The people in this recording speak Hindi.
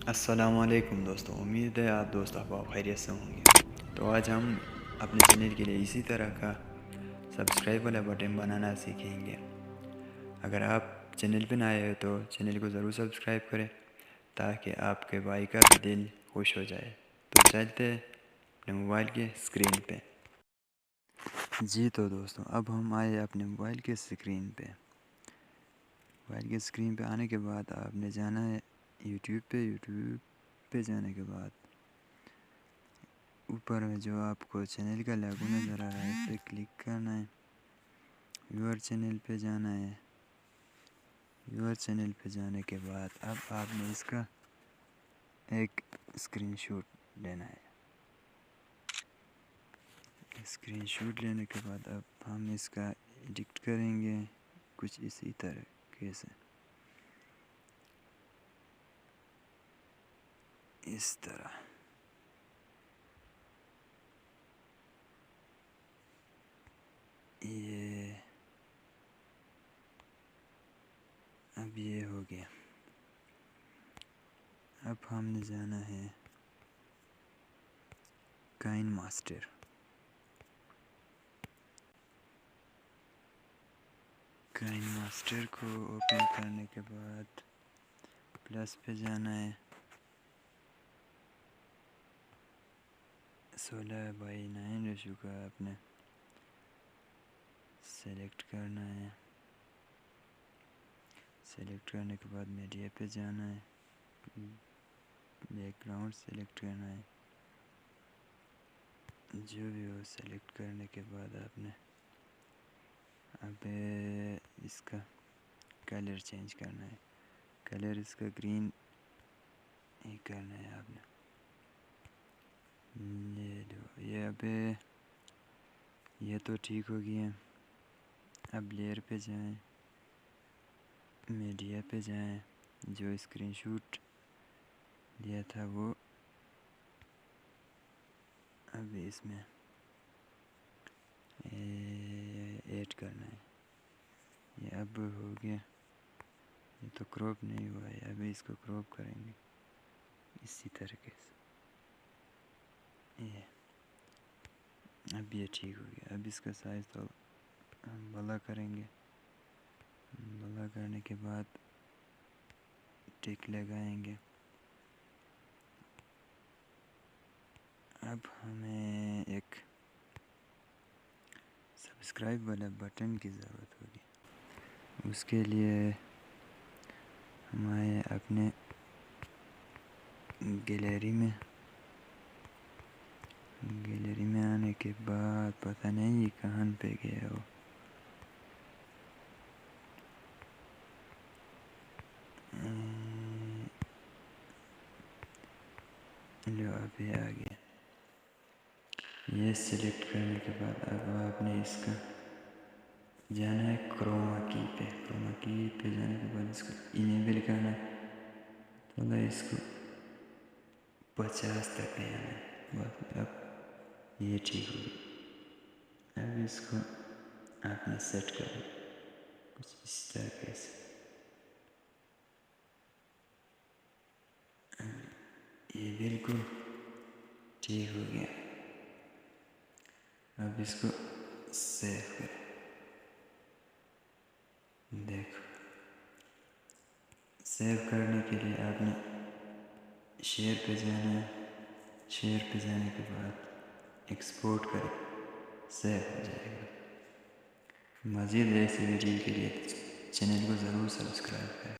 अस्सलामुअलैकुम दोस्तों, उम्मीद है आप दोस्त अहबाब खैरियत से होंगे। तो आज हम अपने चैनल के लिए इसी तरह का सब्सक्राइब वाला बटन बनाना सीखेंगे। अगर आप चैनल पर नए हो तो चैनल को ज़रूर सब्सक्राइब करें ताकि आपके भाई का भी दिल खुश हो जाए। तो चलते हैं अपने मोबाइल के स्क्रीन पे। जी तो दोस्तों, अब हम आए अपने मोबाइल के स्क्रीन पे। मोबाइल के स्क्रीन पे आने के बाद आपने जाना है यूट्यूब पे जाने के बाद ऊपर में जो आपको चैनल का लोगो नज़र आ रहा है इस पर क्लिक करना है। व्यूअर चैनल पे जाना है। व्यूअर चैनल पे जाने के बाद अब आपने इसका एक स्क्रीनशॉट लेना है। स्क्रीनशॉट लेने के बाद अब हम इसका एडिट करेंगे कुछ इसी तरीके से, इस तरह। ये अब ये हो गया। अब हमने जाना है काइन मास्टर। काइन मास्टर को ओपन करने के बाद प्लस पे जाना है। 16:9 रेशो का आपने सेलेक्ट करना है। सेलेक्ट करने के बाद मीडिया पे जाना है। बैकग्राउंड सेलेक्ट करना है। जो भी हो सेलेक्ट करने के बाद आपने अब इसका कलर चेंज करना है। कलर इसका ग्रीन ही करना है आपने। ये लो, ये अब ये तो ठीक हो गया। अब लेयर पे जाएं, मीडिया पे जाएं, जो स्क्रीनशॉट लिया था वो अब इसमें ऐड करना है। ये अब हो गया। ये तो क्रॉप नहीं हुआ है, अभी इसको क्रॉप करेंगे इसी तरीके से। ये अब ये ठीक हो गया। अब इसका साइज़ तो हम बड़ा करेंगे। बड़ा करने के बाद टिक लगाएंगे। अब हमें एक सब्सक्राइब वाला बटन की ज़रूरत होगी। उसके लिए हमारे अपने गैलरी में आने के बाद पता नहीं ये कहाँ पे गया हो। लो अभी आ गया। ये सिलेक्ट करने के बाद अब आपने इसका जाना है क्रोमा की पे। क्रोमा की पे जाने के बाद इसको इनेबल करना है। थोड़ा इसको 50 तक ले आना है। बस अब ये ठीक हो गया। अब इसको आपने सेट करना कुछ इस तरीके से। ये बिल्कुल ठीक हो गया। अब इसको सेव करें। देखो, सेव करने के लिए आपने शेयर पे जाना है। शेयर पे जाने के बाद एक्सपोर्ट करें, सेव हो जाएगा। मज़ीद ऐसी वीडियो के लिए चैनल को ज़रूर सब्सक्राइब करें।